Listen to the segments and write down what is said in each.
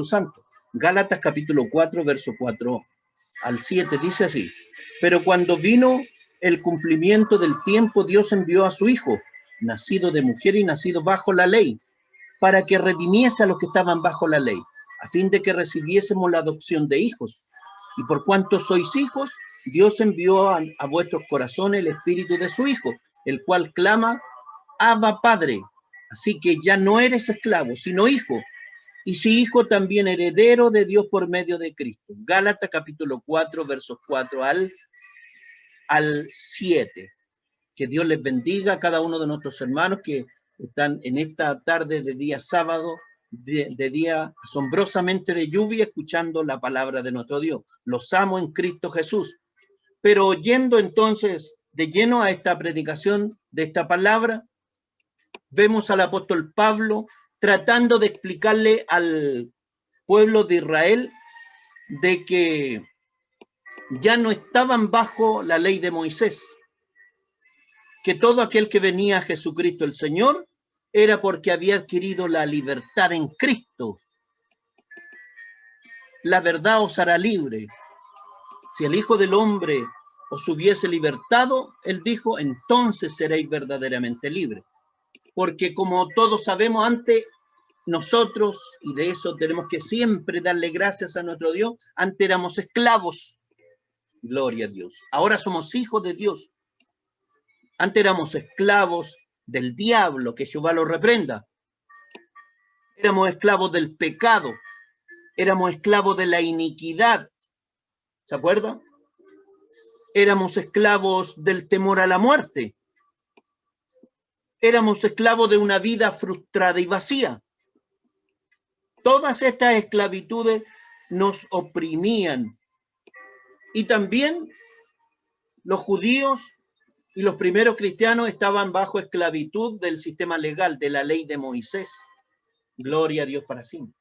Espíritu Santo. Gálatas capítulo 4, verso 4 al 7, dice así: pero cuando vino el cumplimiento del tiempo, Dios envió a su Hijo, nacido de mujer y nacido bajo la ley, para que redimiese a los que estaban bajo la ley, a fin de que recibiésemos la adopción de hijos. Y por cuanto sois hijos, Dios envió a vuestros corazones el espíritu de su Hijo, el cual clama: Abba, Padre. Así que ya no eres esclavo, sino hijo. Y si hijo, también heredero de Dios por medio de Cristo. Gálatas capítulo 4, versos 4 al 7. Que Dios les bendiga a cada uno de nuestros hermanos que están en esta tarde de día sábado, de día asombrosamente de lluvia, escuchando la palabra de nuestro Dios. Los amo en Cristo Jesús. Pero yendo entonces de lleno a esta predicación de esta palabra, vemos al apóstol Pablo tratando de explicarle al pueblo de Israel de que ya no estaban bajo la ley de Moisés, que todo aquel que venía a Jesucristo el Señor era porque había adquirido la libertad en Cristo. La verdad os hará libre. Si el Hijo del Hombre os hubiese libertado, él dijo, entonces seréis verdaderamente libres. Porque como todos sabemos, antes nosotros, y de eso tenemos que siempre darle gracias a nuestro Dios, antes éramos esclavos. Gloria a Dios. Ahora somos hijos de Dios. Antes éramos esclavos del diablo, que Jehová lo reprenda. Éramos esclavos del pecado. Éramos esclavos de la iniquidad. ¿Se acuerdan? Éramos esclavos del temor a la muerte. Éramos esclavos de una vida frustrada y vacía. Todas estas esclavitudes nos oprimían. Y también los judíos y los primeros cristianos estaban bajo esclavitud del sistema legal, de la ley de Moisés. Gloria a Dios para siempre.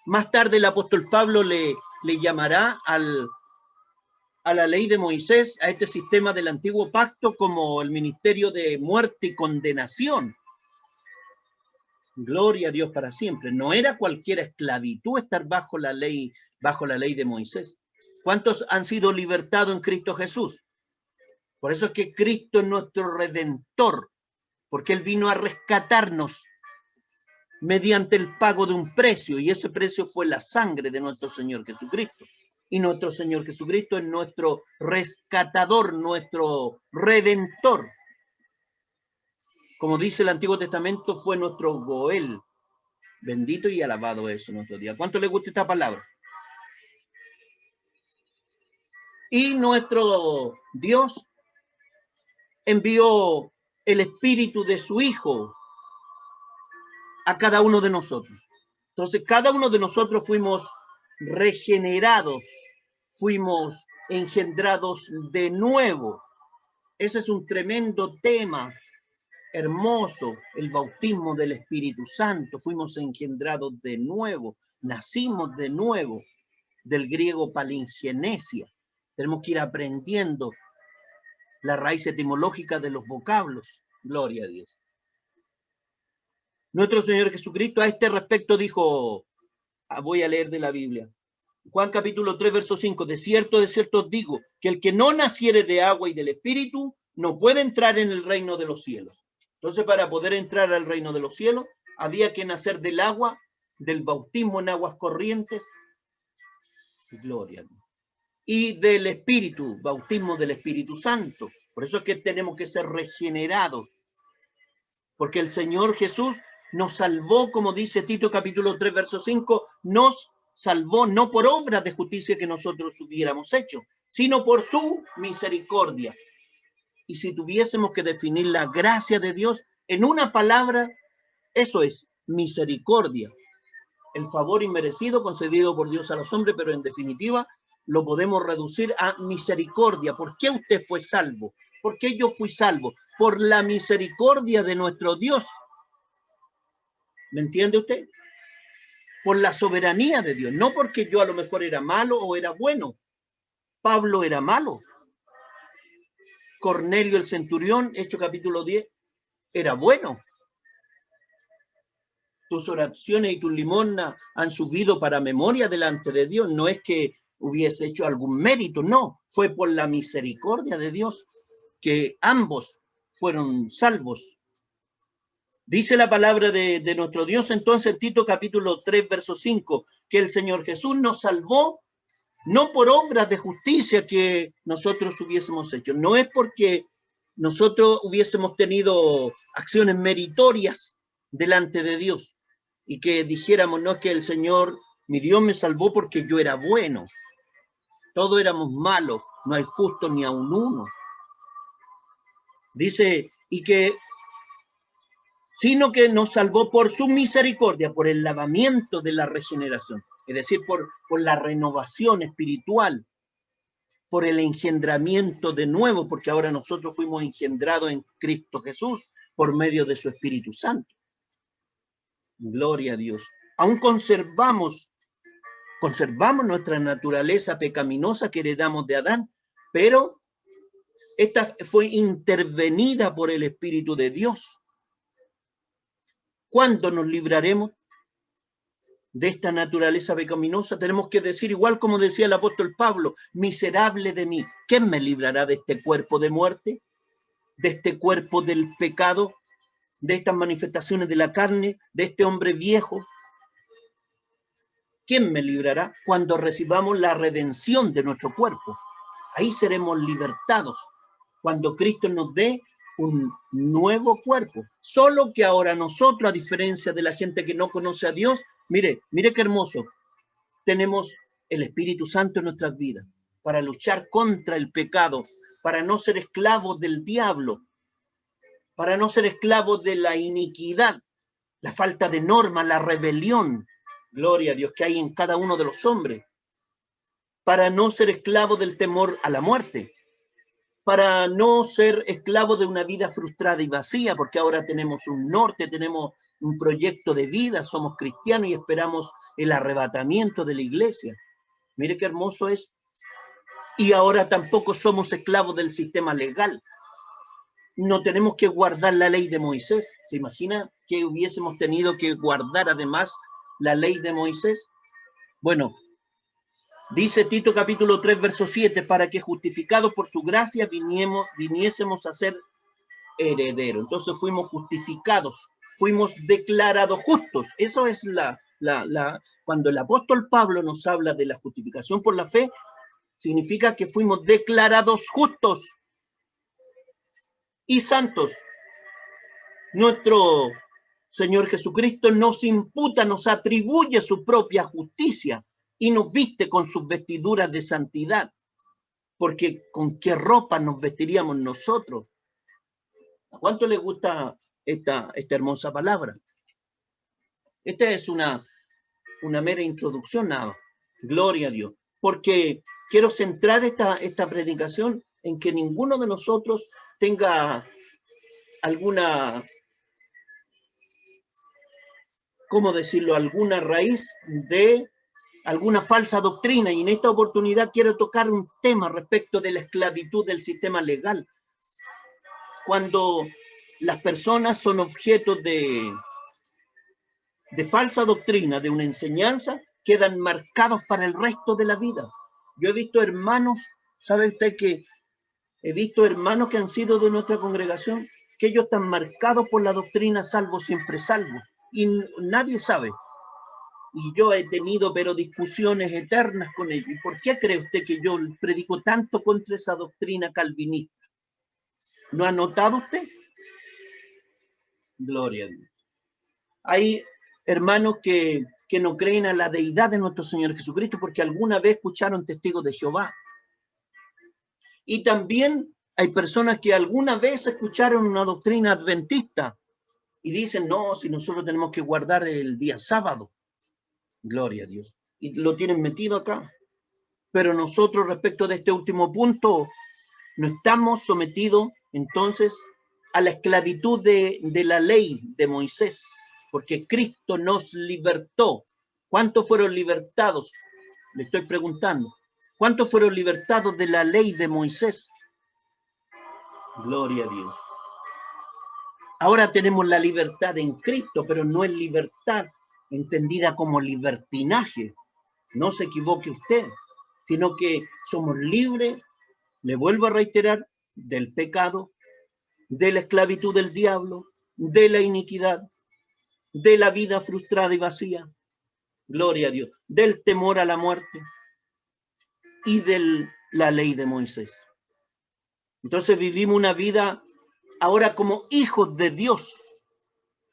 Más tarde el apóstol Pablo le llamará a la ley de Moisés, a este sistema del antiguo pacto, como el ministerio de muerte y condenación. Gloria a Dios para siempre. No era cualquier esclavitud estar bajo la ley de Moisés. ¿Cuántos han sido libertados en Cristo Jesús? Por eso es que Cristo es nuestro Redentor, porque Él vino a rescatarnos mediante el pago de un precio, y ese precio fue la sangre de nuestro Señor Jesucristo. Y nuestro Señor Jesucristo es nuestro rescatador, nuestro Redentor. Como dice el Antiguo Testamento, fue nuestro Goel. Bendito y alabado es nuestro día. ¿Cuánto le gusta esta palabra? Y nuestro Dios envió el Espíritu de su Hijo a cada uno de nosotros. Entonces, cada uno de nosotros fuimos regenerados, fuimos engendrados de nuevo. Ese es un tremendo tema, hermoso, el bautismo del Espíritu Santo. Fuimos engendrados de nuevo, nacimos de nuevo, del griego palingenesia. Tenemos que ir aprendiendo la raíz etimológica de los vocablos. Gloria a Dios. Nuestro Señor Jesucristo a este respecto dijo, voy a leer de la Biblia, Juan capítulo 3, verso 5, de cierto os digo, que el que no naciere de agua y del Espíritu no puede entrar en el reino de los cielos. Entonces, para poder entrar al reino de los cielos, había que nacer del agua, del bautismo en aguas corrientes, gloria a Dios, y del Espíritu, bautismo del Espíritu Santo. Por eso es que tenemos que ser regenerados, porque el Señor Jesús nos salvó, como dice Tito capítulo 3, verso 5, nos salvó no por obras de justicia que nosotros hubiéramos hecho, sino por su misericordia. Y si tuviésemos que definir la gracia de Dios en una palabra, eso es misericordia. El favor inmerecido concedido por Dios a los hombres, pero en definitiva lo podemos reducir a misericordia. ¿Por qué usted fue salvo? ¿Por qué yo fui salvo? Por la misericordia de nuestro Dios. ¿Me entiende usted? Por la soberanía de Dios, no porque yo a lo mejor era malo o era bueno. Pablo era malo. Cornelio el centurión, Hechos capítulo 10, era bueno. tus oraciones y tus limosnas han subido para memoria delante de Dios. No es que hubiese hecho algún mérito, no. Fue por la misericordia de Dios que ambos fueron salvos. Dice la palabra de nuestro Dios entonces en Tito capítulo 3, verso 5, que el Señor Jesús nos salvó no por obras de justicia que nosotros hubiésemos hecho. No es porque nosotros hubiésemos tenido acciones meritorias delante de Dios y que dijéramos, no, es que el Señor, mi Dios me salvó porque yo era bueno. Todos éramos malos, no hay justo ni aun uno. Dice, sino que nos salvó por su misericordia, por el lavamiento de la regeneración, es decir, por la renovación espiritual, por el engendramiento de nuevo, porque ahora nosotros fuimos engendrados en Cristo Jesús por medio de su Espíritu Santo. Gloria a Dios. Aún conservamos nuestra naturaleza pecaminosa que heredamos de Adán, pero esta fue intervenida por el Espíritu de Dios. ¿Cuándo nos libraremos de esta naturaleza pecaminosa? Tenemos que decir, igual como decía el apóstol Pablo, miserable de mí, ¿quién me librará de este cuerpo de muerte? ¿De este cuerpo del pecado? ¿De estas manifestaciones de la carne? ¿De este hombre viejo? ¿Quién me librará? Cuando recibamos la redención de nuestro cuerpo. Ahí seremos libertados. Cuando Cristo nos dé un nuevo cuerpo. Solo que ahora nosotros, a diferencia de la gente que no conoce a Dios, mire qué hermoso. Tenemos el Espíritu Santo en nuestras vidas para luchar contra el pecado, para no ser esclavos del diablo, para no ser esclavos de la iniquidad, la falta de norma, la rebelión, gloria a Dios, que hay en cada uno de los hombres, para no ser esclavos del temor a la muerte, para no ser esclavos de una vida frustrada y vacía, porque ahora tenemos un norte, tenemos un proyecto de vida, somos cristianos y esperamos el arrebatamiento de la iglesia. Mire qué hermoso es. Y ahora tampoco somos esclavos del sistema legal. No tenemos que guardar la ley de Moisés. ¿Se imagina que hubiésemos tenido que guardar además la ley de Moisés? Bueno, dice Tito capítulo 3, verso 7, para que justificados por su gracia viniésemos a ser herederos. Entonces fuimos justificados, fuimos declarados justos. Eso es cuando el apóstol Pablo nos habla de la justificación por la fe, significa que fuimos declarados justos y santos. Nuestro Señor Jesucristo nos imputa, nos atribuye su propia justicia y nos viste con sus vestiduras de santidad. Porque ¿con qué ropa nos vestiríamos nosotros? ¿A cuánto les gusta esta hermosa palabra? Esta es una mera introducción nada. Gloria a Dios. Porque quiero centrar esta predicación en que ninguno de nosotros tenga alguna, ¿cómo decirlo?, alguna raíz de alguna falsa doctrina. Y en esta oportunidad quiero tocar un tema respecto de la esclavitud del sistema legal. Cuando las personas son objetos de falsa doctrina, de una enseñanza, quedan marcados para el resto de la vida. Yo he visto hermanos, ¿sabe usted que he visto hermanos que han sido de nuestra congregación, que ellos están marcados por la doctrina salvo siempre salvo, y nadie sabe? Y yo he tenido pero discusiones eternas con ellos. ¿Y por qué cree usted que yo predico tanto contra esa doctrina calvinista? ¿No ha notado usted? Gloria a Dios. Hay hermanos que no creen a la deidad de nuestro Señor Jesucristo porque alguna vez escucharon testigos de Jehová. Y también hay personas que alguna vez escucharon una doctrina adventista y dicen, no, si nosotros tenemos que guardar el día sábado. Gloria a Dios. Y lo tienen metido acá. Pero nosotros, respecto de este último punto, no estamos sometidos entonces a la esclavitud de la ley de Moisés, porque Cristo nos libertó. ¿Cuántos fueron libertados? Le estoy preguntando. ¿Cuántos fueron libertados de la ley de Moisés? Gloria a Dios. Ahora tenemos la libertad en Cristo, pero no es libertad entendida como libertinaje. No se equivoque usted, sino que somos libres, le vuelvo a reiterar, del pecado, de la esclavitud del diablo, de la iniquidad, de la vida frustrada y vacía, gloria a Dios, del temor a la muerte y de la ley de Moisés. Entonces vivimos una vida ahora como hijos de Dios.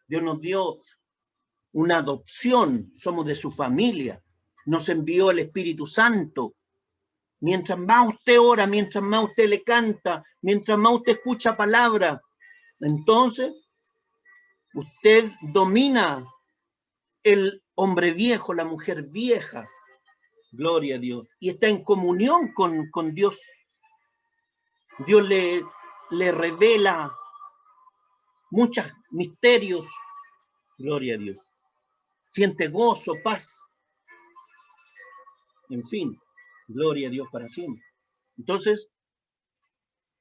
Dios nos dio una adopción, somos de su familia, nos envió el Espíritu Santo. Mientras más usted ora, mientras más usted le canta, mientras más usted escucha palabra, entonces usted domina el hombre viejo, la mujer vieja, gloria a Dios, y está en comunión con Dios. Dios le revela muchos misterios, gloria a Dios. Siente gozo, paz, en fin, gloria a Dios para siempre. Entonces,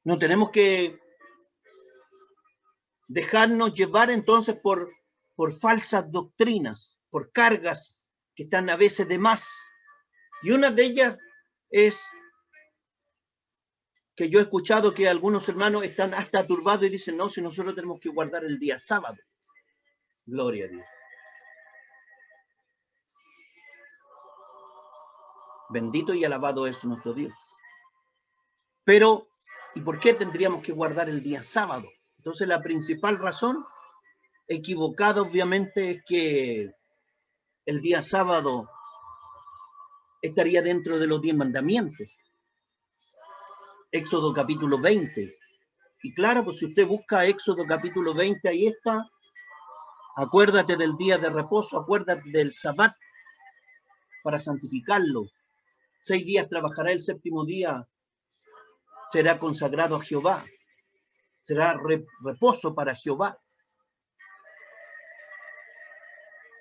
no tenemos que dejarnos llevar entonces por falsas doctrinas, por cargas que están a veces de más. Y una de ellas es que yo he escuchado que algunos hermanos están hasta turbados y dicen, no, si nosotros tenemos que guardar el día sábado. Gloria a Dios. Bendito y alabado es nuestro Dios. Pero, ¿y por qué tendríamos que guardar el día sábado? Entonces, la principal razón equivocada, obviamente, es que el día sábado estaría dentro de los 10 mandamientos. Éxodo capítulo 20. Y claro, pues si usted busca Éxodo capítulo 20, ahí está. Acuérdate del día de reposo, acuérdate del Sabbat para santificarlo. 6 días trabajará, el séptimo día será consagrado a Jehová. Será reposo para Jehová.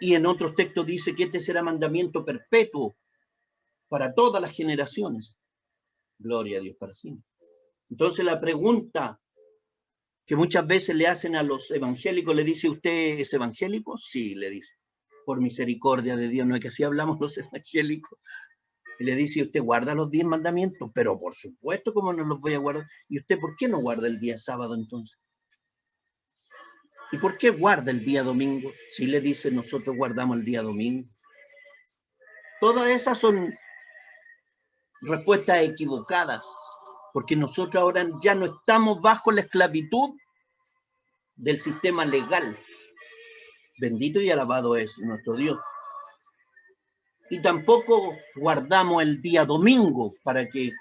Y en otros textos dice que este será mandamiento perpetuo para todas las generaciones. Gloria a Dios para siempre. Entonces la pregunta que muchas veces le hacen a los evangélicos, ¿le dice usted es evangélico? Sí, le dice. Por misericordia de Dios, no es que así hablamos los evangélicos. Y le dice, ¿usted guarda los 10 mandamientos? Pero por supuesto, ¿cómo no los voy a guardar? ¿Y usted por qué no guarda el día sábado entonces? ¿Y por qué guarda el día domingo? Si le dice, nosotros guardamos el día domingo. Todas esas son respuestas equivocadas, porque nosotros ahora ya no estamos bajo la esclavitud del sistema legal. Bendito y alabado es nuestro Dios. Y tampoco guardamos el día domingo, para que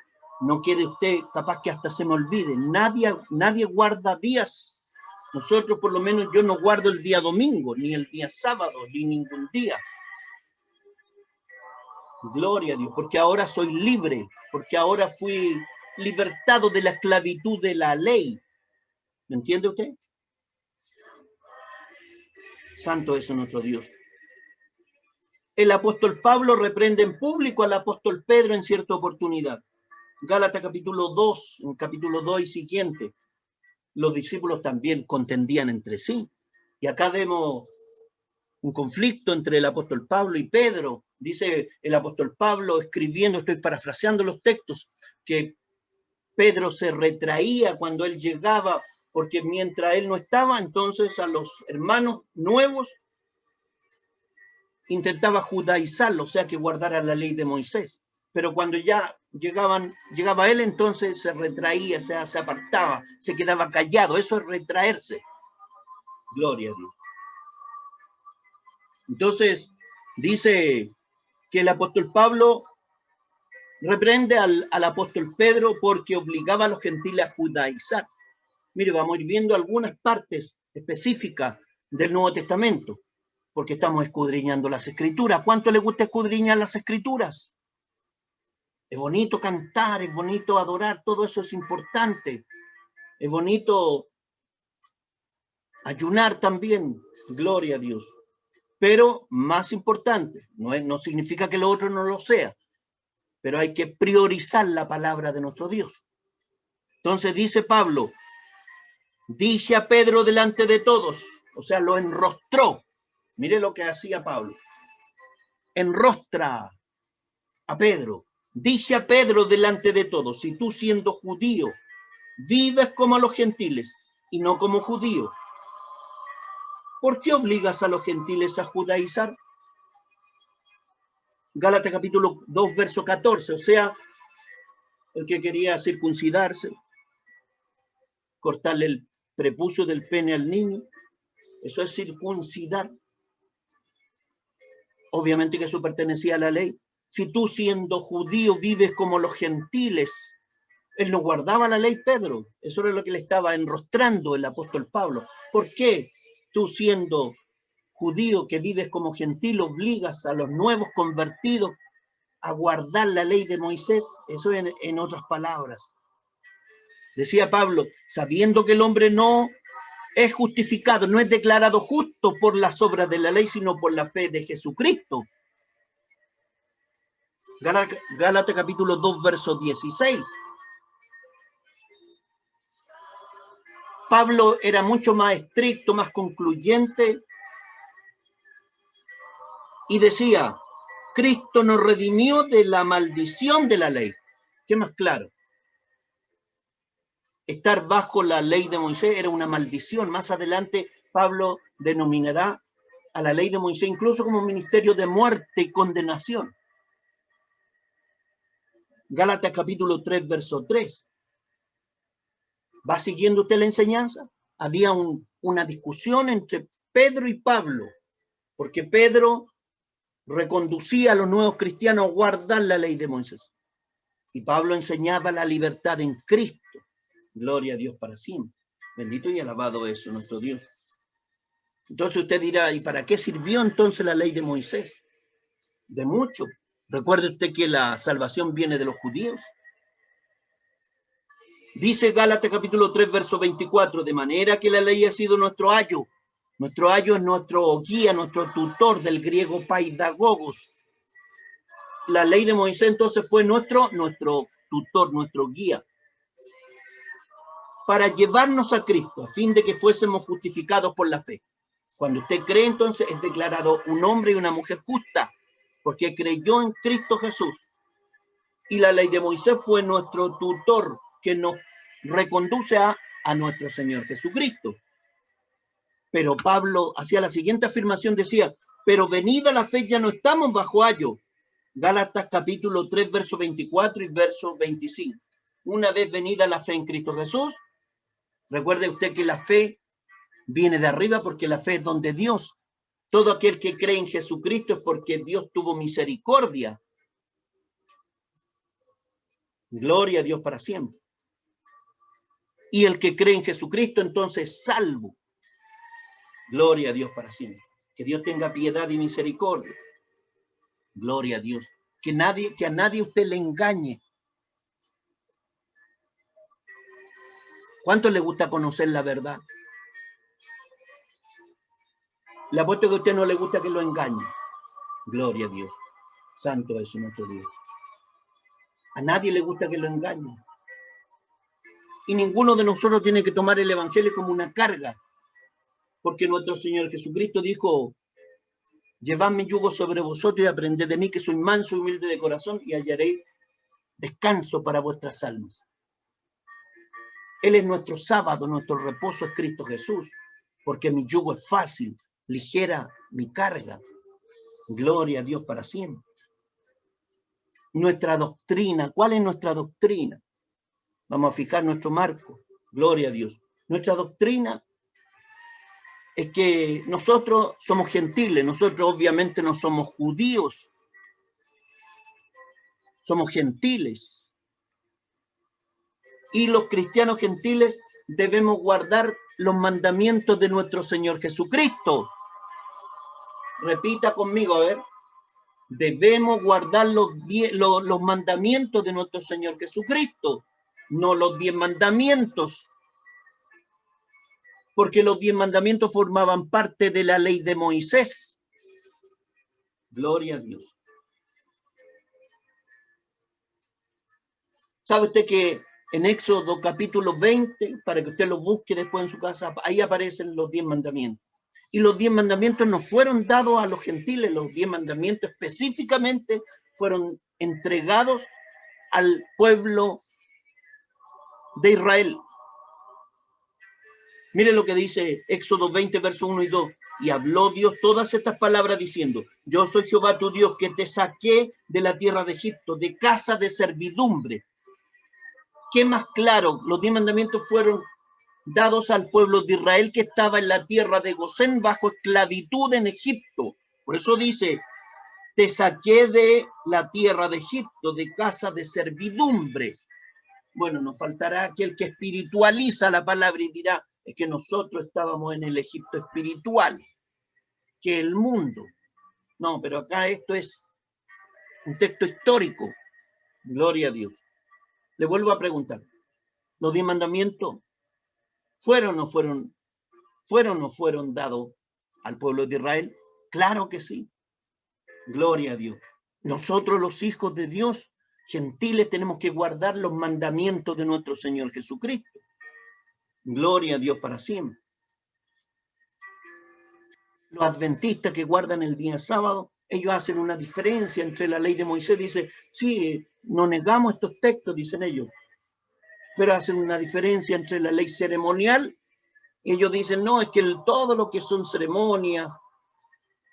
no quede usted, capaz que hasta se me olvide. Nadie guarda días. Nosotros, por lo menos, yo no guardo el día domingo, ni el día sábado, ni ningún día. Gloria a Dios, porque ahora soy libre, porque ahora fui libertado de la esclavitud de la ley. ¿Me entiende usted? Santo es nuestro Dios. El apóstol Pablo reprende en público al apóstol Pedro en cierta oportunidad. Gálatas capítulo 2, en capítulo 2 y siguiente. Los discípulos también contendían entre sí. Y acá vemos un conflicto entre el apóstol Pablo y Pedro. Dice el apóstol Pablo escribiendo, estoy parafraseando los textos, que Pedro se retraía cuando él llegaba, porque mientras él no estaba, entonces a los hermanos nuevos intentaba judaizarlo, o sea que guardara la ley de Moisés. Pero cuando ya llegaba él, entonces se retraía, se apartaba, se quedaba callado. Eso es retraerse. Gloria a Dios. Entonces, dice que el apóstol Pablo reprende al apóstol Pedro porque obligaba a los gentiles a judaizar. Mire, vamos a ir viendo algunas partes específicas del Nuevo Testamento, porque estamos escudriñando las Escrituras. ¿Cuánto le gusta escudriñar las Escrituras? Es bonito cantar, es bonito adorar, todo eso es importante. Es bonito ayunar también, gloria a Dios. Pero más importante, no significa que lo otro no lo sea, pero hay que priorizar la palabra de nuestro Dios. Entonces dice Pablo, Dice a Pedro delante de todos, o sea, lo enrostró. Mire lo que hacía Pablo. Enrostra a Pedro. Dice a Pedro delante de todos, si tú siendo judío vives como los gentiles y no como judíos, ¿por qué obligas a los gentiles a judaizar? Gálatas capítulo 2, verso 14, o sea, el que quería circuncidarse, cortarle el prepucio del pene al niño, eso es circuncidar. Obviamente que eso pertenecía a la ley. Si tú siendo judío vives como los gentiles, él no guardaba la ley, Pedro. Eso era lo que le estaba enrostrando el apóstol Pablo. ¿Por qué tú siendo judío que vives como gentil obligas a los nuevos convertidos a guardar la ley de Moisés? Eso en otras palabras. Decía Pablo, sabiendo que el hombre no es justificado, no es declarado justo por las obras de la ley, sino por la fe de Jesucristo. Gálatas capítulo 2, verso 16. Pablo era mucho más estricto, más concluyente, y decía, Cristo nos redimió de la maldición de la ley. ¿Qué más claro? Estar bajo la ley de Moisés era una maldición. Más adelante Pablo denominará a la ley de Moisés incluso como ministerio de muerte y condenación. Gálatas capítulo 3, verso 3. ¿Va siguiendo usted la enseñanza? Había una discusión entre Pedro y Pablo, porque Pedro reconducía a los nuevos cristianos a guardar la ley de Moisés. Y Pablo enseñaba la libertad en Cristo. Gloria a Dios para siempre. Bendito y alabado es nuestro Dios. Entonces usted dirá, ¿y para qué sirvió entonces la ley de Moisés? De mucho. Recuerde usted que la salvación viene de los judíos. Dice Gálatas capítulo 3, verso 24, de manera que la ley ha sido nuestro ayo. Nuestro ayo es nuestro guía, nuestro tutor, del griego paidagogos. La ley de Moisés entonces fue nuestro tutor, nuestro guía, para llevarnos a Cristo, a fin de que fuésemos justificados por la fe. Cuando usted cree, entonces es declarado un hombre y una mujer justa, porque creyó en Cristo Jesús. Y la ley de Moisés fue nuestro tutor, que nos reconduce a nuestro Señor Jesucristo. Pero Pablo hacía la siguiente afirmación, decía, pero venida la fe ya no estamos bajo ayo. Gálatas capítulo 3, verso 24 y verso 25. Una vez venida la fe en Cristo Jesús, recuerde usted que la fe viene de arriba porque la fe es donde Dios. Todo aquel que cree en Jesucristo es porque Dios tuvo misericordia. Gloria a Dios para siempre. Y el que cree en Jesucristo entonces es salvo. Gloria a Dios para siempre. Que Dios tenga piedad y misericordia. Gloria a Dios. Que a nadie usted le engañe. ¿Cuánto le gusta conocer la verdad? Le apuesto que a usted no le gusta que lo engañe. Gloria a Dios. Santo es nuestro Dios. A nadie le gusta que lo engañe. Y ninguno de nosotros tiene que tomar el evangelio como una carga. Porque nuestro Señor Jesucristo dijo, llevad mi yugo sobre vosotros y aprended de mí, que soy manso y humilde de corazón, y hallaréis descanso para vuestras almas. Él es nuestro sábado, nuestro reposo es Cristo Jesús, porque mi yugo es fácil, ligera mi carga. Gloria a Dios para siempre. Nuestra doctrina, ¿cuál es nuestra doctrina? Vamos a fijar nuestro marco. Gloria a Dios. Nuestra doctrina es que nosotros somos gentiles, nosotros obviamente no somos judíos, somos gentiles. Y los cristianos gentiles debemos guardar los mandamientos de nuestro Señor Jesucristo. Repita conmigo, a ver. Debemos guardar los mandamientos de nuestro Señor Jesucristo, no los 10 mandamientos. Porque los 10 mandamientos formaban parte de la ley de Moisés. Gloria a Dios. ¿Sabe usted que En Éxodo capítulo 20, para que usted los busque después en su casa, ahí aparecen los 10 mandamientos. Y los 10 mandamientos no fueron dados a los gentiles, los 10 mandamientos específicamente fueron entregados al pueblo de Israel. Mire lo que dice Éxodo 20, versos 1 y 2. Y habló Dios todas estas palabras diciendo: yo soy Jehová tu Dios, que te saqué de la tierra de Egipto, de casa de servidumbre. ¿Qué más claro? Los 10 mandamientos fueron dados al pueblo de Israel que estaba en la tierra de Gosén bajo esclavitud en Egipto. Por eso dice: te saqué de la tierra de Egipto, de casa de servidumbre. Bueno, nos faltará aquel que espiritualiza la palabra y dirá: es que nosotros estábamos en el Egipto espiritual, que el mundo. No, pero acá esto es un texto histórico. Gloria a Dios. Le vuelvo a preguntar: ¿los 10 mandamientos fueron o no fueron dados al pueblo de Israel? Claro que sí. Gloria a Dios. Nosotros, los hijos de Dios, gentiles, tenemos que guardar los mandamientos de nuestro Señor Jesucristo. Gloria a Dios para siempre. Los adventistas que guardan el día sábado, ellos hacen una diferencia entre la ley de Moisés. Dice: sí, no negamos estos textos, dicen ellos, pero hacen una diferencia entre la ley ceremonial. Ellos dicen: no, es que todo lo que son ceremonias,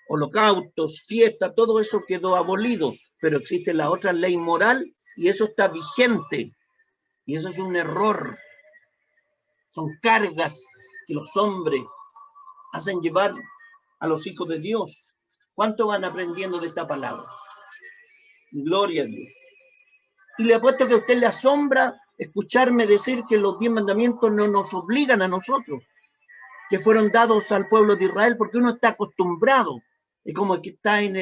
holocaustos, fiestas, todo eso quedó abolido, pero existe la otra ley moral y eso está vigente. Y eso es un error. Son cargas que los hombres hacen llevar a los hijos de Dios. ¿Cuánto van aprendiendo de esta palabra? Gloria a Dios. Y le apuesto que a usted le asombra escucharme decir que los 10 mandamientos no nos obligan a nosotros, que fueron dados al pueblo de Israel, porque uno está acostumbrado, es como que está en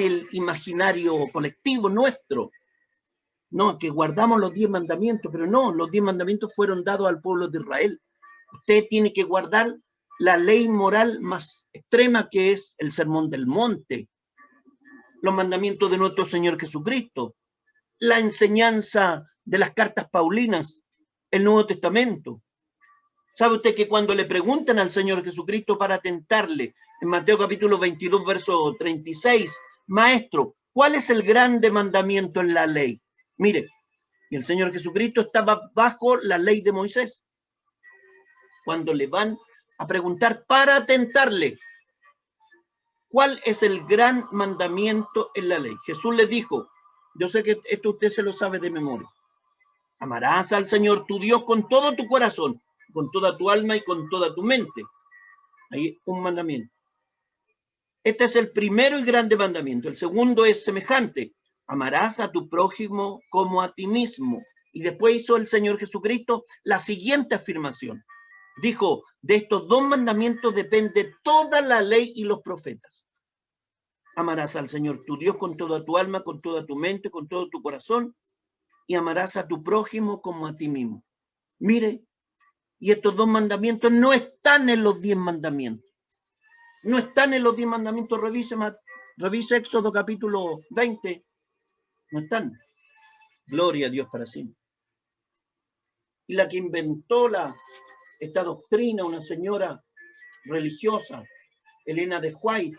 el imaginario colectivo nuestro. No, que guardamos los 10 mandamientos, pero no, los 10 mandamientos fueron dados al pueblo de Israel. Usted tiene que guardar la ley moral más extrema, que es el Sermón del Monte, los mandamientos de nuestro Señor Jesucristo, la enseñanza de las cartas paulinas, el Nuevo Testamento. ¿Sabe usted que cuando le preguntan al Señor Jesucristo para tentarle, en Mateo capítulo 22, verso 36, maestro, ¿cuál es el grande mandamiento en la ley? Mire, y el Señor Jesucristo estaba bajo la ley de Moisés. Cuando le van a preguntar para tentarle, ¿cuál es el gran mandamiento en la ley? Jesús le dijo, yo sé que esto usted se lo sabe de memoria: amarás al Señor tu Dios con todo tu corazón, con toda tu alma y con toda tu mente. Hay un mandamiento. Este es el primero y grande mandamiento. El segundo es semejante: amarás a tu prójimo como a ti mismo. Y después hizo el Señor Jesucristo la siguiente afirmación. Dijo: de estos 2 mandamientos depende toda la ley y los profetas. Amarás al Señor tu Dios con toda tu alma, con toda tu mente, con todo tu corazón, y amarás a tu prójimo como a ti mismo. Mire, y estos 2 mandamientos no están en los 10 mandamientos. No están en los 10 mandamientos. Revise Éxodo capítulo 20. No están. Gloria a Dios para siempre. Y la que inventó esta doctrina, una señora religiosa, Elena de White,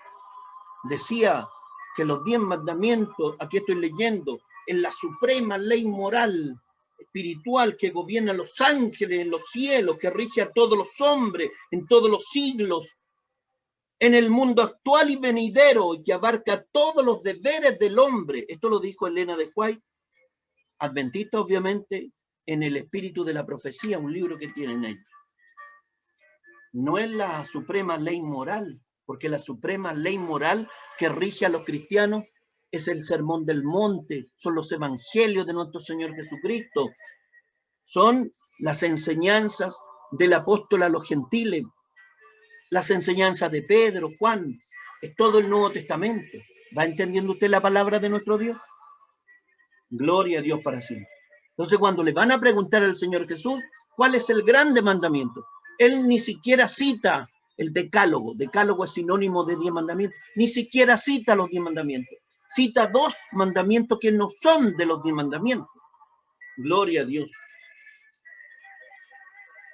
decía que los 10 mandamientos, aquí estoy leyendo, en la suprema ley moral espiritual que gobierna a los ángeles en los cielos, que rige a todos los hombres en todos los siglos, en el mundo actual y venidero, y que abarca todos los deberes del hombre. Esto lo dijo Elena de White, adventista obviamente, en El espíritu de la profecía, un libro que tienen ellos. No es la suprema ley moral, porque la suprema ley moral que rige a los cristianos es el Sermón del Monte, son los evangelios de nuestro Señor Jesucristo, son las enseñanzas del apóstol a los gentiles, las enseñanzas de Pedro, Juan, es todo el Nuevo Testamento. ¿Va entendiendo usted la palabra de nuestro Dios? Gloria a Dios para siempre. Entonces, cuando le van a preguntar al Señor Jesús, ¿cuál es el grande mandamiento? Él ni siquiera cita el decálogo. Decálogo es sinónimo de 10 mandamientos. Ni siquiera cita los 10 mandamientos. Cita 2 mandamientos que no son de los 10 mandamientos. Gloria a Dios.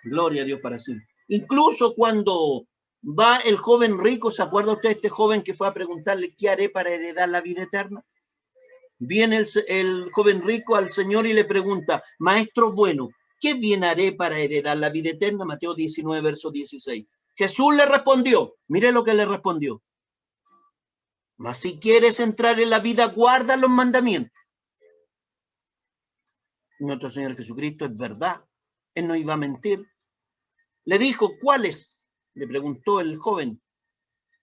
Gloria a Dios para sí. Incluso cuando va el joven rico, ¿se acuerda usted de este joven que fue a preguntarle qué haré para heredar la vida eterna? Viene el joven rico al Señor y le pregunta, maestro bueno, ¿qué bien haré para heredar la vida eterna? Mateo 19, verso 16. Jesús le respondió, mire lo que le respondió. Mas si quieres entrar en la vida, guarda los mandamientos. Nuestro Señor Jesucristo es verdad. Él no iba a mentir. Le dijo, ¿cuáles? Le preguntó el joven.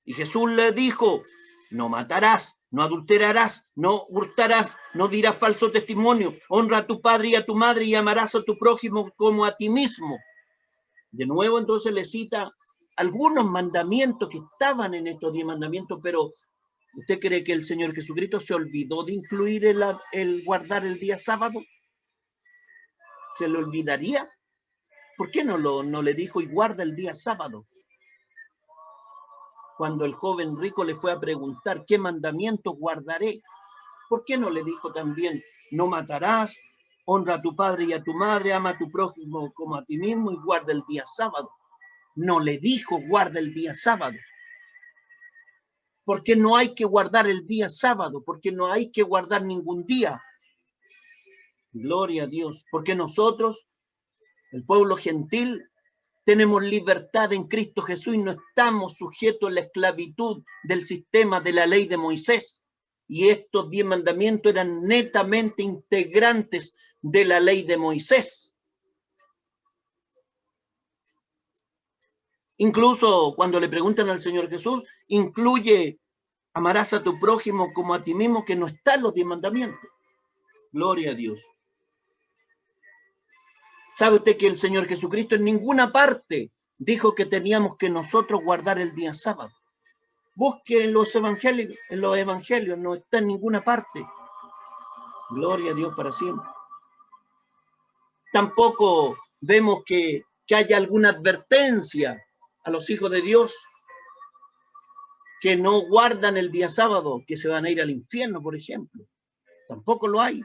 Y Jesús le dijo, no matarás, no adulterarás, no hurtarás, no dirás falso testimonio, honra a tu padre y a tu madre y amarás a tu prójimo como a ti mismo. De nuevo entonces le cita algunos mandamientos que estaban en estos 10 mandamientos, pero ¿usted cree que el Señor Jesucristo se olvidó de incluir el guardar el día sábado? ¿Se le olvidaría? ¿Por qué no le dijo y guarda el día sábado? Cuando el joven rico le fue a preguntar, ¿qué mandamientos guardaré? ¿Por qué no le dijo también, no matarás, honra a tu padre y a tu madre, ama a tu prójimo como a ti mismo y guarda el día sábado? No le dijo, guarda el día sábado. ¿Por qué no hay que guardar el día sábado? Porque no hay que guardar ningún día. Gloria a Dios. Porque nosotros, el pueblo gentil, tenemos libertad en Cristo Jesús y no estamos sujetos a la esclavitud del sistema de la ley de Moisés. Y estos 10 mandamientos eran netamente integrantes de la ley de Moisés. Incluso cuando le preguntan al Señor Jesús, incluye amarás a tu prójimo como a ti mismo, que no está en los 10 mandamientos. Gloria a Dios. ¿Sabe usted que el Señor Jesucristo en ninguna parte dijo que teníamos que nosotros guardar el día sábado? Busque en los evangelios, no está en ninguna parte. Gloria a Dios para siempre. Tampoco vemos que haya alguna advertencia a los hijos de Dios que no guardan el día sábado, que se van a ir al infierno, por ejemplo. Tampoco lo hay.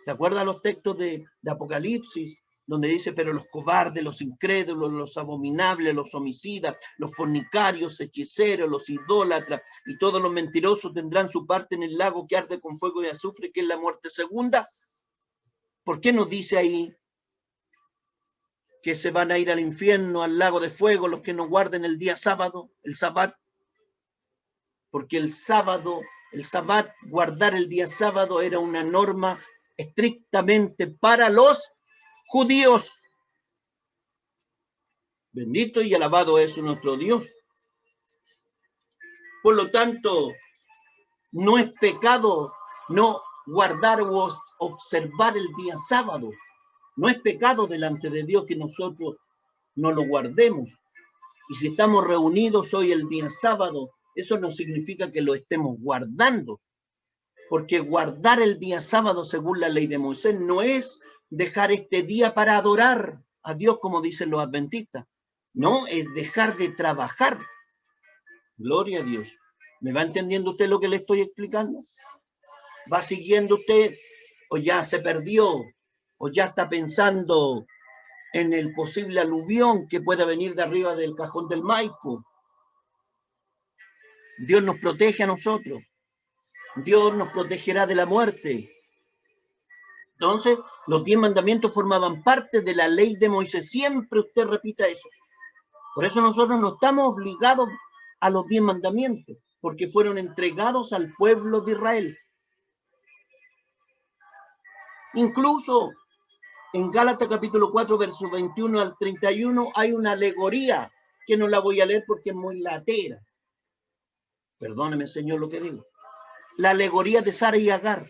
¿Se acuerdan los textos de Apocalipsis? Donde dice, pero los cobardes, los incrédulos, los abominables, los homicidas, los fornicarios, hechiceros, los idólatras y todos los mentirosos tendrán su parte en el lago que arde con fuego y azufre, que es la muerte segunda. ¿Por qué nos dice ahí que se van a ir al infierno, al lago de fuego, los que no guarden el día sábado, el sabbat? Porque el sabbat, guardar el día sábado era una norma estrictamente para los judíos. Bendito y alabado es nuestro Dios. Por lo tanto, no es pecado no guardar o observar el día sábado. No es pecado delante de Dios que nosotros no lo guardemos. Y si estamos reunidos hoy el día sábado, eso no significa que lo estemos guardando. Porque guardar el día sábado, según la ley de Moisés, no es dejar este día para adorar a Dios, como dicen los adventistas. No, es dejar de trabajar. Gloria a Dios. ¿Me va entendiendo usted lo que le estoy explicando? ¿Va siguiendo usted o ya se perdió o ya está pensando en el posible aluvión que pueda venir de arriba del cajón del Maipo? Dios nos protege a nosotros. Dios nos protegerá de la muerte. Entonces, los 10 mandamientos formaban parte de la ley de Moisés. Siempre usted repita eso. Por eso nosotros no estamos obligados a los 10 mandamientos, porque fueron entregados al pueblo de Israel. Incluso en Gálatas capítulo 4, versos 21 al 31, hay una alegoría que no la voy a leer porque es muy latera. Perdóneme, Señor, lo que digo. La alegoría de Sara y Agar.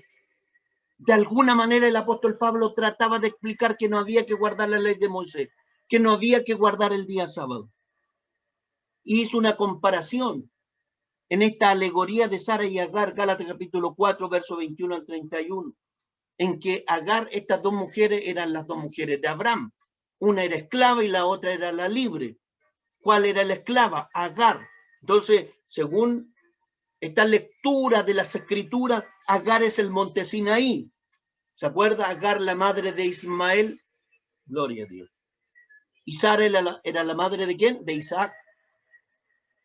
De alguna manera el apóstol Pablo trataba de explicar que no había que guardar la ley de Moisés, que no había que guardar el día sábado. Hizo una comparación en esta alegoría de Sara y Agar, Gálatas capítulo 4, verso 21 al 31, en que Agar, estas dos mujeres eran las dos mujeres de Abraham. Una era esclava y la otra era la libre. ¿Cuál era la esclava? Agar. Entonces, según esta lectura de las escrituras, Agar es el monte Sinaí. ¿Se acuerda? Agar, la madre de Ismael. Gloria a Dios. ¿Y Sara era la madre de quién? De Isaac.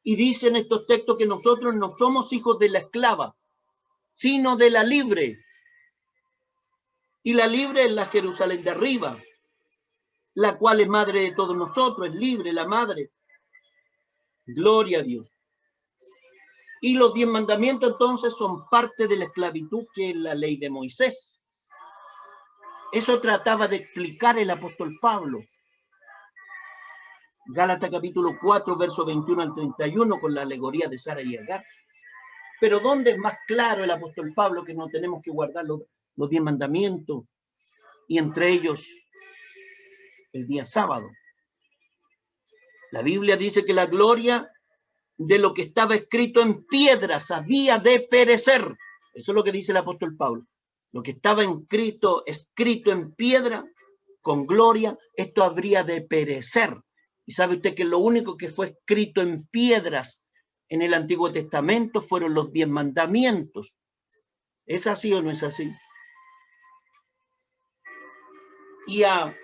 Y dicen estos textos que nosotros no somos hijos de la esclava, sino de la libre. Y la libre es la Jerusalén de arriba, la cual es madre de todos nosotros, es libre, la madre. Gloria a Dios. Y los 10 mandamientos entonces son parte de la esclavitud que es la ley de Moisés. Eso trataba de explicar el apóstol Pablo. Gálatas capítulo 4, verso 21 al 31, con la alegoría de Sara y Agar. Pero ¿dónde es más claro el apóstol Pablo que no tenemos que guardar los 10 mandamientos? Y entre ellos el día sábado. La Biblia dice que la gloria de lo que estaba escrito en piedras había de perecer. Eso es lo que dice el apóstol Pablo. Lo que estaba escrito en piedra, con gloria, esto habría de perecer. Y sabe usted que lo único que fue escrito en piedras en el Antiguo Testamento fueron los 10 mandamientos. ¿Es así o no es así? Y a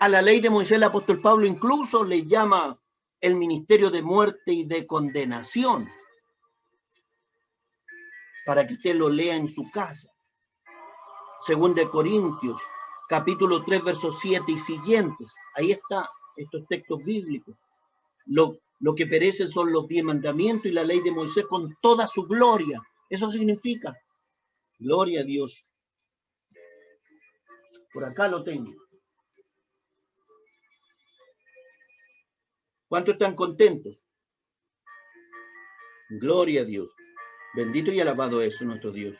la ley de Moisés el apóstol Pablo incluso le llama el ministerio de muerte y de condenación, para que usted lo lea en su casa. Según de Corintios, capítulo 3, versos 7 y siguientes. Ahí está estos textos bíblicos. Lo que perecen son los 10 mandamientos y la ley de Moisés con toda su gloria. Eso significa, gloria a Dios. Por acá lo tengo. ¿Cuántos están contentos? Gloria a Dios. Bendito y alabado es nuestro Dios.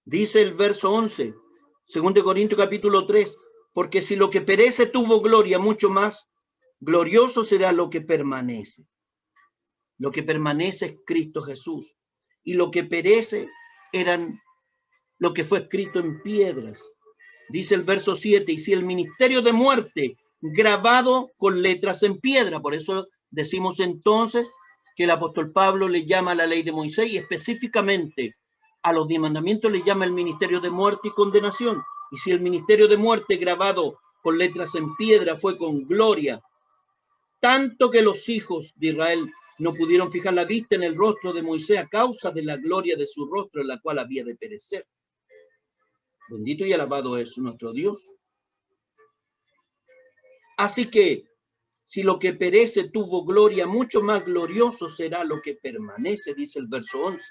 Dice el verso 11, según de Corintios capítulo 3, porque si lo que perece tuvo gloria, mucho más glorioso será lo que permanece. Lo que permanece es Cristo Jesús. Y lo que perece eran lo que fue escrito en piedras. Dice el verso 7, y si el ministerio de muerte grabado con letras en piedra, por eso decimos entonces que el apóstol Pablo le llama a la ley de Moisés y específicamente a los 10 mandamientos le llama el ministerio de muerte y condenación. Y si el ministerio de muerte grabado con letras en piedra fue con gloria, tanto que los hijos de Israel no pudieron fijar la vista en el rostro de Moisés a causa de la gloria de su rostro, en la cual había de perecer. Bendito y alabado es nuestro Dios. Así que, si lo que perece tuvo gloria, mucho más glorioso será lo que permanece, dice el verso 11.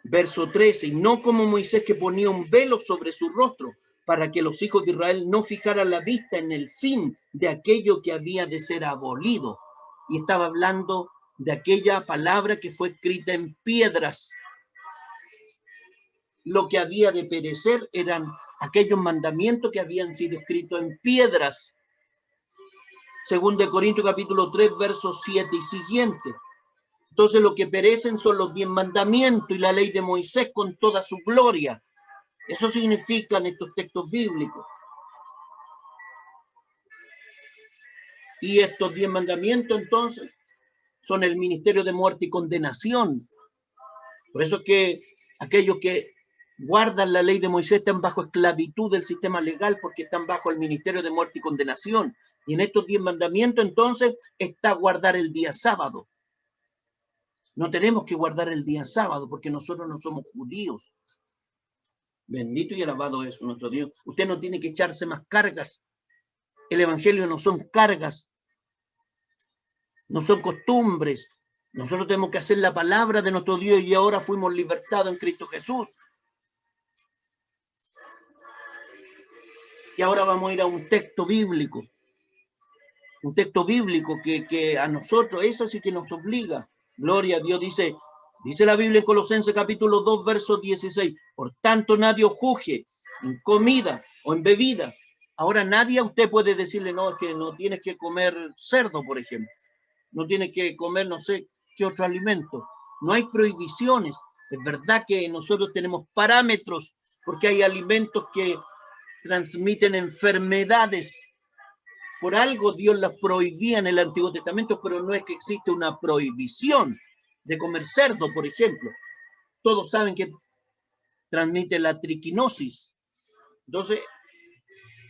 Verso 13, y no como Moisés que ponía un velo sobre su rostro, para que los hijos de Israel no fijaran la vista en el fin de aquello que había de ser abolido. Y estaba hablando de aquella palabra que fue escrita en piedras. Lo que había de perecer eran aquellos mandamientos que habían sido escritos en piedras. Según de Corintios capítulo 3, versos 7 y siguiente. Entonces lo que perecen son los 10 mandamientos y la ley de Moisés con toda su gloria. Eso significan estos textos bíblicos. Y estos 10 mandamientos entonces son el ministerio de muerte y condenación. Por eso que aquellos que guardan la ley de Moisés están bajo esclavitud del sistema legal porque están bajo el ministerio de muerte y condenación. Y en estos 10 mandamientos entonces está guardar el día sábado. No tenemos que guardar el día sábado porque nosotros no somos judíos. Bendito y alabado es nuestro Dios. Usted no tiene que echarse más cargas. El evangelio no son cargas, no son costumbres. Nosotros tenemos que hacer la palabra de nuestro Dios y ahora fuimos libertados en Cristo Jesús. Y ahora vamos a ir a un texto bíblico. Un texto bíblico que a nosotros, eso sí que nos obliga. Gloria a Dios, dice la Biblia en Colosenses capítulo 2, verso 16. Por tanto, nadie os juzgue en comida o en bebida. Ahora nadie a usted puede decirle, no, es que no tienes que comer cerdo, por ejemplo. No tienes que comer no sé qué otro alimento. No hay prohibiciones. Es verdad que nosotros tenemos parámetros porque hay alimentos que transmiten enfermedades. Por algo Dios las prohibía en el Antiguo Testamento, pero no es que existe una prohibición de comer cerdo, por ejemplo. todos saben que transmite la triquinosis. Entonces,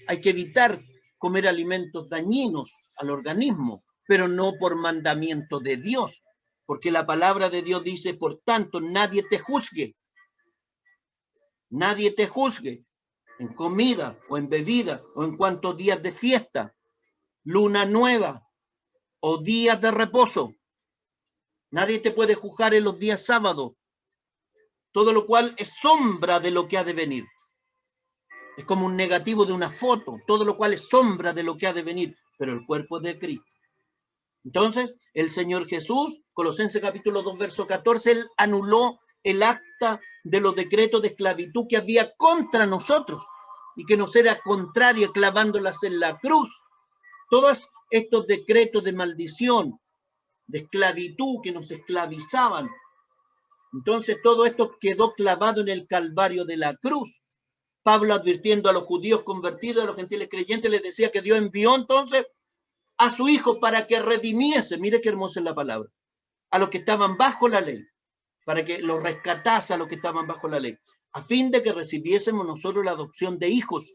hay que evitar comer alimentos dañinos al organismo, pero no por mandamiento de Dios, porque la palabra de Dios dice, por tanto, nadie te juzgue en comida o en bebida o en cuantos días de fiesta, luna nueva o días de reposo. Nadie te puede juzgar en los días sábados, todo lo cual es sombra de lo que ha de venir. Es como un negativo de una foto, todo lo cual es sombra de lo que ha de venir, pero el cuerpo es de Cristo. Entonces, el Señor Jesús, Colosenses capítulo 2, verso 14, Él anuló el acta de los decretos de esclavitud que había contra nosotros y que nos era contraria, clavándolas en la cruz. Todos estos decretos de maldición, de esclavitud que nos esclavizaban. Entonces, todo esto quedó clavado en el Calvario de la cruz. Pablo, advirtiendo a los judíos convertidos, a los gentiles creyentes, les decía que Dios envió entonces a su Hijo para que redimiese, mire qué hermosa es la palabra, a los que estaban bajo la ley, para que los rescatase a los que estaban bajo la ley, a fin de que recibiésemos nosotros la adopción de hijos.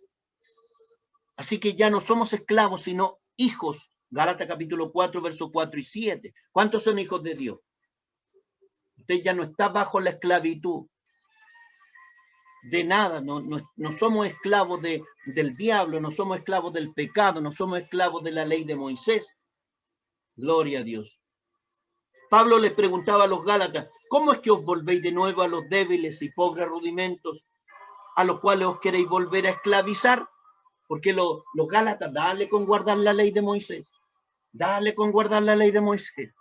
Así que ya no somos esclavos, sino hijos. Gálatas capítulo 4, versos 4 y 7. ¿Cuántos son hijos de Dios? Usted ya no está bajo la esclavitud de nada, no somos esclavos del diablo, no somos esclavos del pecado, no somos esclavos de la ley de Moisés. Gloria a Dios. Pablo les preguntaba a los Gálatas, ¿cómo es que os volvéis de nuevo a los débiles y pobres rudimentos a los cuales os queréis volver a esclavizar? Porque los Gálatas, dale con guardar la ley de Moisés, dale con guardar la ley de Moisés.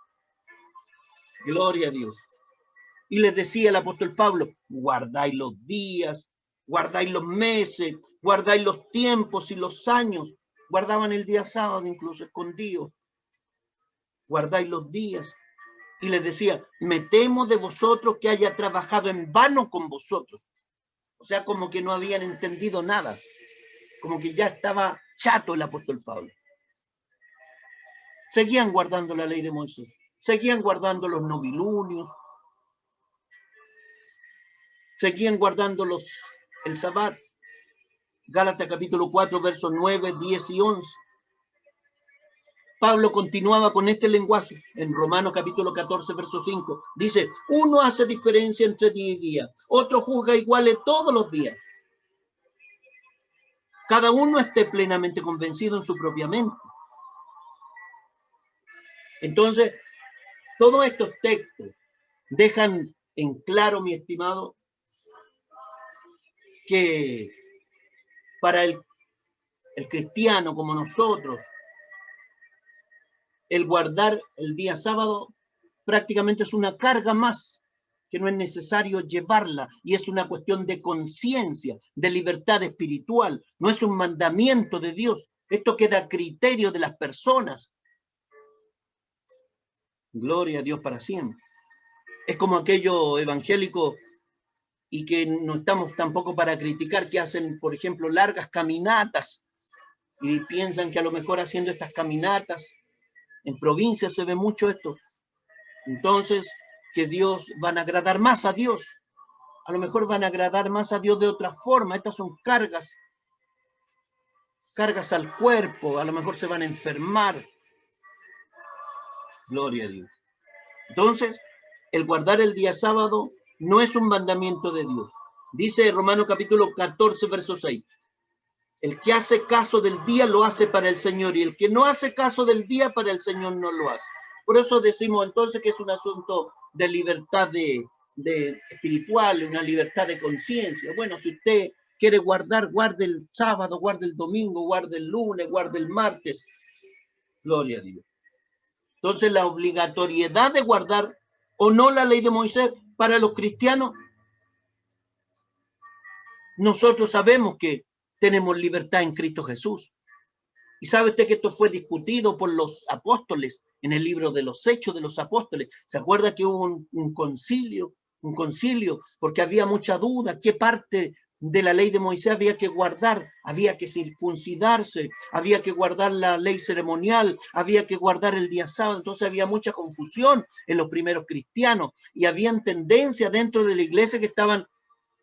Gloria a Dios. Y les decía el apóstol Pablo, guardáis los días, guardáis los meses, guardáis los tiempos y los años. Guardaban el día sábado incluso escondidos. Guardáis los días. Y les decía, me temo de vosotros que haya trabajado en vano con vosotros. O sea, como que no habían entendido nada. Como que ya estaba chato el apóstol Pablo. Seguían guardando la ley de Moisés. Seguían guardando los novilunios. Seguían guardando el Sabbat. Gálatas capítulo 4, versos 9, 10 y 11. Pablo continuaba con este lenguaje en Romanos capítulo 14, verso 5. Dice, uno hace diferencia entre día y día, otro juzga iguales todos los días. Cada uno esté plenamente convencido en su propia mente. Entonces, todos estos textos dejan en claro, mi estimado, que para el cristiano como nosotros, el guardar el día sábado prácticamente es una carga más, que no es necesario llevarla, y es una cuestión de conciencia, de libertad espiritual, no es un mandamiento de Dios. Esto queda a criterio de las personas. Gloria a Dios para siempre. Es como aquellos evangélicos, y que no estamos tampoco para criticar, que hacen, por ejemplo, largas caminatas y piensan que a lo mejor haciendo estas caminatas, en provincias se ve mucho esto, entonces que Dios van a agradar más a Dios. A lo mejor van a agradar más a Dios de otra forma. Estas son cargas al cuerpo, a lo mejor se van a enfermar. Gloria a Dios. Entonces, el guardar el día sábado no es un mandamiento de Dios. Dice Romanos capítulo 14, verso 6. El que hace caso del día lo hace para el Señor, y el que no hace caso del día para el Señor no lo hace. Por eso decimos entonces que es un asunto de libertad de espiritual, una libertad de conciencia. Bueno, si usted quiere guardar, guarde el sábado, guarde el domingo, guarde el lunes, guarde el martes. Gloria a Dios. Entonces la obligatoriedad de guardar o no la ley de Moisés para los cristianos, nosotros sabemos que tenemos libertad en Cristo Jesús. Y sabe usted que esto fue discutido por los apóstoles en el libro de los Hechos de los Apóstoles. ¿Se acuerda que hubo un concilio? Porque había mucha duda, qué parte de la ley de Moisés había que guardar, había que circuncidarse, había que guardar la ley ceremonial, había que guardar el día sábado. Entonces había mucha confusión en los primeros cristianos y habían tendencias dentro de la iglesia que estaban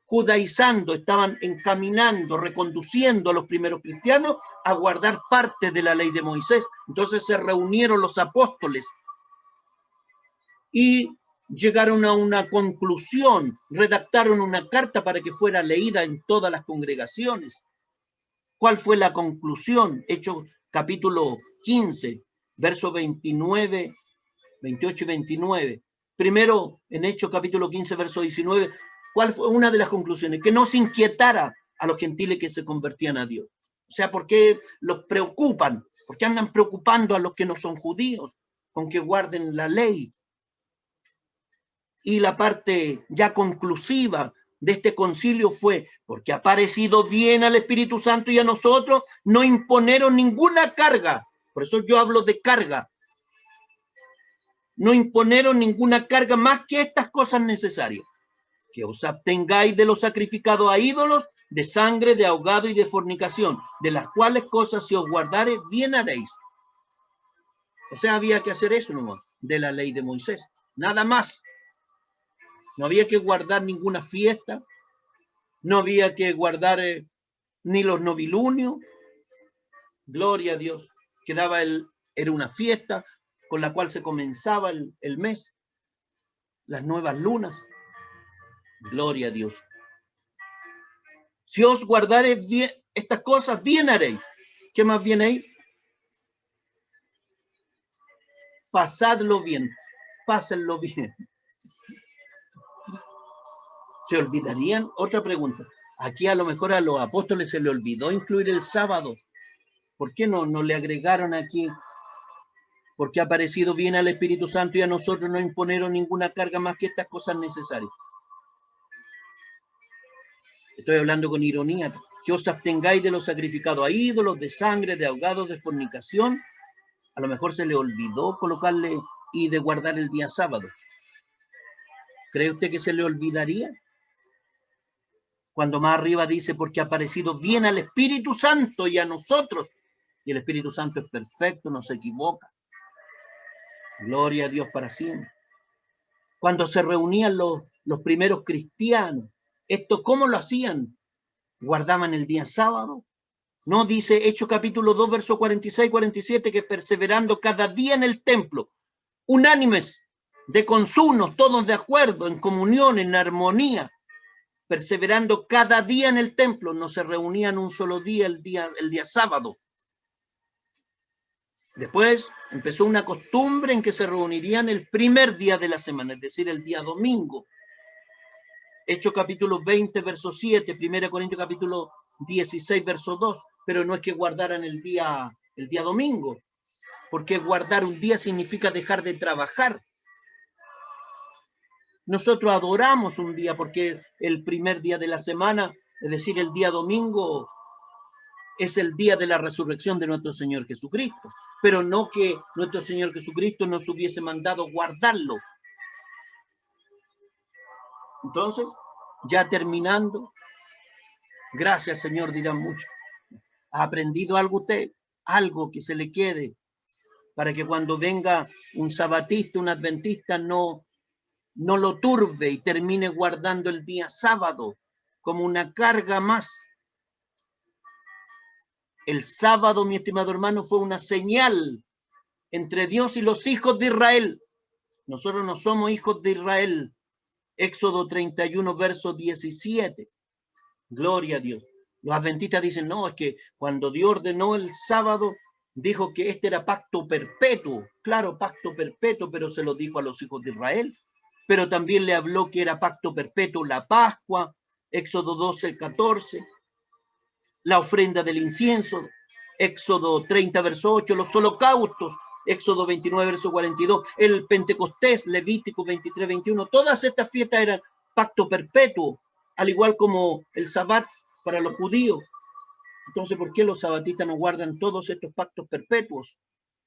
judaizando, estaban encaminando, reconduciendo a los primeros cristianos a guardar parte de la ley de Moisés. Entonces se reunieron los apóstoles y llegaron a una conclusión, redactaron una carta para que fuera leída en todas las congregaciones. ¿Cuál fue la conclusión? Hechos capítulo 15, versos 29, 28 y 29. Primero, en Hechos capítulo 15, verso 19, ¿cuál fue una de las conclusiones? Que no se inquietara a los gentiles que se convertían a Dios. O sea, ¿por qué los preocupan? ¿Por qué andan preocupando a los que no son judíos con que guarden la ley? Y la parte ya conclusiva de este concilio fue, porque ha parecido bien al Espíritu Santo y a nosotros, no imponeron ninguna carga. Por eso yo hablo de carga. No imponeron ninguna carga más que estas cosas necesarias. Que os abstengáis de lo sacrificado a ídolos, de sangre, de ahogado y de fornicación, de las cuales cosas si os guardare, bien haréis. O sea, había que hacer eso nomás, de la ley de Moisés. Nada más. No había que guardar ninguna fiesta, no había que guardar ni los novilunios. Gloria a Dios. Era una fiesta con la cual se comenzaba el mes, las nuevas lunas. Gloria a Dios. Si os guardare bien estas cosas, bien haréis. ¿Qué más bien ahí? Pasadlo bien, pásenlo bien. ¿Se olvidarían? Otra pregunta. Aquí a lo mejor a los apóstoles se le olvidó incluir el sábado. ¿Por qué no le agregaron aquí? Porque ha parecido bien al Espíritu Santo y a nosotros no imponeron ninguna carga más que estas cosas necesarias. Estoy hablando con ironía. Que os abstengáis de lo sacrificado a ídolos, de sangre, de ahogados, de fornicación. A lo mejor se le olvidó colocarle y de guardar el día sábado. ¿Cree usted que se le olvidaría? Cuando más arriba dice, porque ha parecido bien al Espíritu Santo y a nosotros. Y el Espíritu Santo es perfecto, no se equivoca. Gloria a Dios para siempre. Cuando se reunían los primeros cristianos, ¿esto cómo lo hacían? ¿Guardaban el día sábado? No, dice Hechos capítulo 2, verso 46 y 47, que perseverando cada día en el templo, unánimes, de consunos, todos de acuerdo, en comunión, en armonía, perseverando cada día en el templo, no se reunían un solo día, el día sábado. Después empezó una costumbre en que se reunirían el primer día de la semana, es decir, el día domingo. Hechos capítulo 20, verso 7, 1 Corintios capítulo 16, verso 2, pero no es que guardaran el día domingo, porque guardar un día significa dejar de trabajar. Nosotros adoramos un día porque el primer día de la semana, es decir, el día domingo, es el día de la resurrección de nuestro Señor Jesucristo, pero no que nuestro Señor Jesucristo nos hubiese mandado guardarlo. Entonces, ya terminando, gracias Señor, dirán muchos. ¿Ha aprendido algo usted? Algo que se le quede para que cuando venga un sabatista, un adventista, no lo turbe y termine guardando el día sábado como una carga más. El sábado, mi estimado hermano, fue una señal entre Dios y los hijos de Israel. Nosotros no somos hijos de Israel. Éxodo 31, verso 17. Gloria a Dios. Los adventistas dicen, no, es que cuando Dios ordenó el sábado, dijo que este era pacto perpetuo. Claro, pacto perpetuo, pero se lo dijo a los hijos de Israel. Pero también le habló que era pacto perpetuo la Pascua, Éxodo 12, 14. La ofrenda del incienso, Éxodo 30, verso 8. Los holocaustos, Éxodo 29, verso 42. El Pentecostés, Levítico 23, 21. Todas estas fiestas eran pacto perpetuo, al igual como el Sabbat para los judíos. Entonces, ¿por qué los sabatistas no guardan todos estos pactos perpetuos?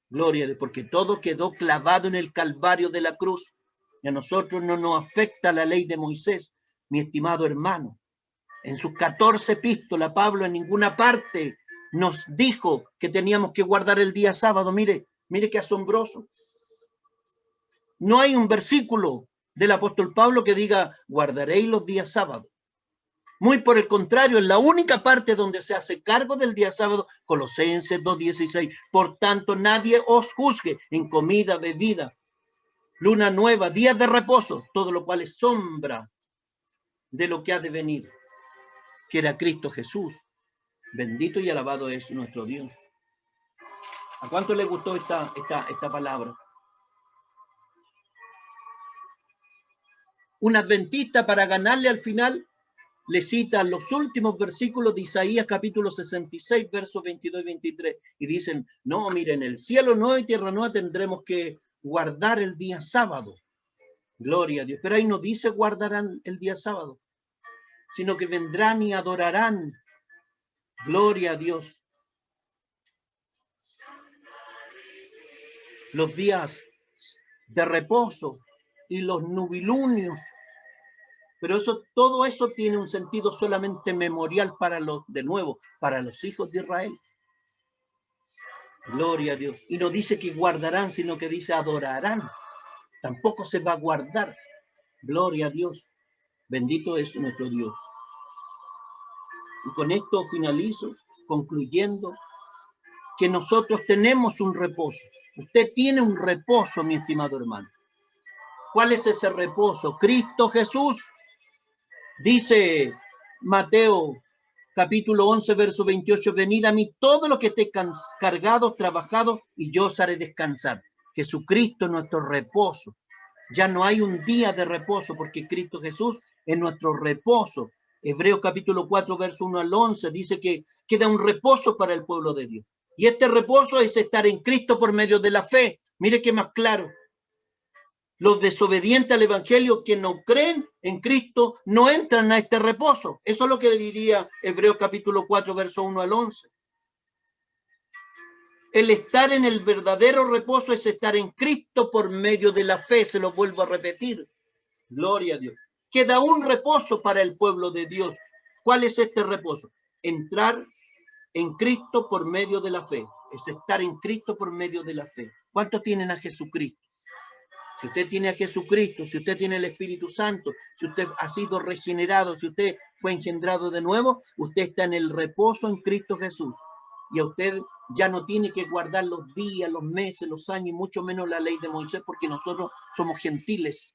Gloria a Dios, porque todo quedó clavado en el calvario de la cruz. Y a nosotros no nos afecta la ley de Moisés, mi estimado hermano. En sus 14 epístolas, Pablo en ninguna parte nos dijo que teníamos que guardar el día sábado. Mire, mire qué asombroso. No hay un versículo del apóstol Pablo que diga, guardaréis los días sábados. Muy por el contrario, es la única parte donde se hace cargo del día sábado, Colosenses 2:16. Por tanto, nadie os juzgue en comida, bebida, luna nueva, días de reposo, todo lo cual es sombra de lo que ha de venir, que era Cristo Jesús. Bendito y alabado es nuestro Dios. ¿A cuánto le gustó esta palabra? Un adventista, para ganarle al final, le cita los últimos versículos de Isaías capítulo 66, versos 22 y 23. Y dicen, no, miren, el cielo nuevo y tierra nueva tendremos que guardar el día sábado. Gloria a Dios. Pero ahí no dice guardarán el día sábado, sino que vendrán y adorarán. Gloria a Dios. Los días de reposo y los nubilunios. Pero todo eso tiene un sentido solamente memorial para para los hijos de Israel. Gloria a Dios. Y no dice que guardarán, sino que dice adorarán. Tampoco se va a guardar. Gloria a Dios. Bendito es nuestro Dios. Y con esto finalizo, concluyendo que nosotros tenemos un reposo. Usted tiene un reposo, mi estimado hermano. ¿Cuál es ese reposo? Cristo Jesús. Dice Mateo capítulo 11, verso 28, venid a mí todos los que estén cargados, trabajados, y yo os haré descansar. Jesucristo es nuestro reposo. Ya no hay un día de reposo porque Cristo Jesús es nuestro reposo. Hebreos capítulo 4, verso 1 al 11 dice que queda un reposo para el pueblo de Dios. Y este reposo es estar en Cristo por medio de la fe. Mire qué más claro. Los desobedientes al evangelio que no creen en Cristo no entran a este reposo. Eso es lo que diría Hebreos capítulo 4, verso 1 al 11. El estar en el verdadero reposo es estar en Cristo por medio de la fe. Se lo vuelvo a repetir. Gloria a Dios. Queda un reposo para el pueblo de Dios. ¿Cuál es este reposo? Entrar en Cristo por medio de la fe. Es estar en Cristo por medio de la fe. ¿Cuántos tienen a Jesucristo? Si usted tiene a Jesucristo, si usted tiene el Espíritu Santo, si usted ha sido regenerado, si usted fue engendrado de nuevo, usted está en el reposo en Cristo Jesús. Y a usted ya no tiene que guardar los días, los meses, los años, y mucho menos la ley de Moisés, porque nosotros somos gentiles.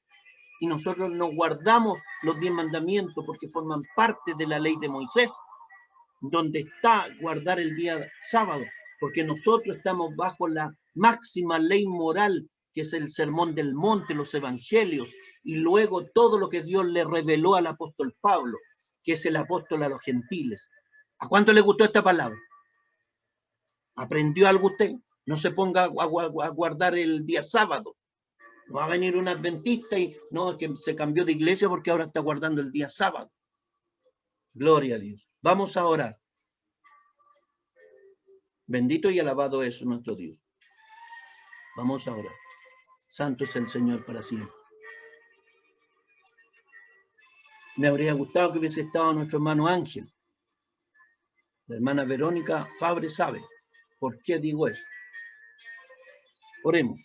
Y nosotros no guardamos los 10 mandamientos porque forman parte de la ley de Moisés, donde está guardar el día sábado, porque nosotros estamos bajo la máxima ley moral, que es el sermón del monte, los evangelios, y luego todo lo que Dios le reveló al apóstol Pablo, que es el apóstol a los gentiles. ¿A cuánto le gustó esta palabra? ¿Aprendió algo usted? No se ponga a guardar el día sábado. Va a venir un adventista y no, que se cambió de iglesia porque ahora está guardando el día sábado. Gloria a Dios. Vamos a orar. Bendito y alabado es nuestro Dios. Vamos a orar. Santo es el Señor para siempre. Me habría gustado que hubiese estado nuestro hermano Ángel. La hermana Verónica Fabre sabe por qué digo eso. Oremos.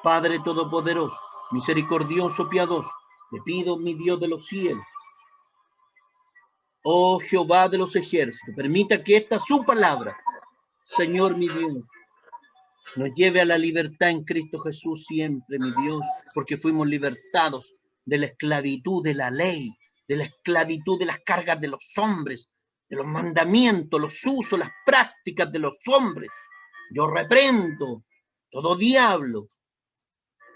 Padre Todopoderoso, misericordioso, piadoso, te pido, mi Dios de los cielos, oh Jehová de los ejércitos, permita que esta su palabra, Señor mi Dios, nos lleve a la libertad en Cristo Jesús siempre, mi Dios, porque fuimos libertados de la esclavitud de la ley, de la esclavitud de las cargas de los hombres, de los mandamientos, los usos, las prácticas de los hombres. Yo reprendo todo diablo,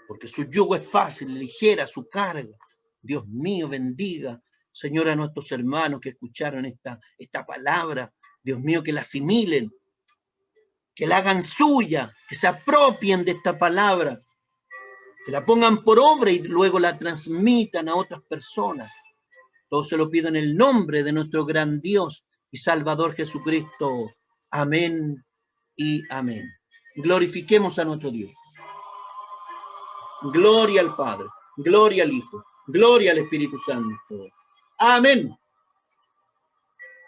porque su yugo es fácil, ligera su carga. Dios mío, bendiga, Señor, a nuestros hermanos que escucharon esta palabra. Dios mío, que la asimilen, que la hagan suya, que se apropien de esta palabra, que la pongan por obra y luego la transmitan a otras personas. Todo se lo pido en el nombre de nuestro gran Dios y Salvador Jesucristo. Amén y amén. Glorifiquemos a nuestro Dios. Gloria al Padre, gloria al Hijo, gloria al Espíritu Santo. Amén.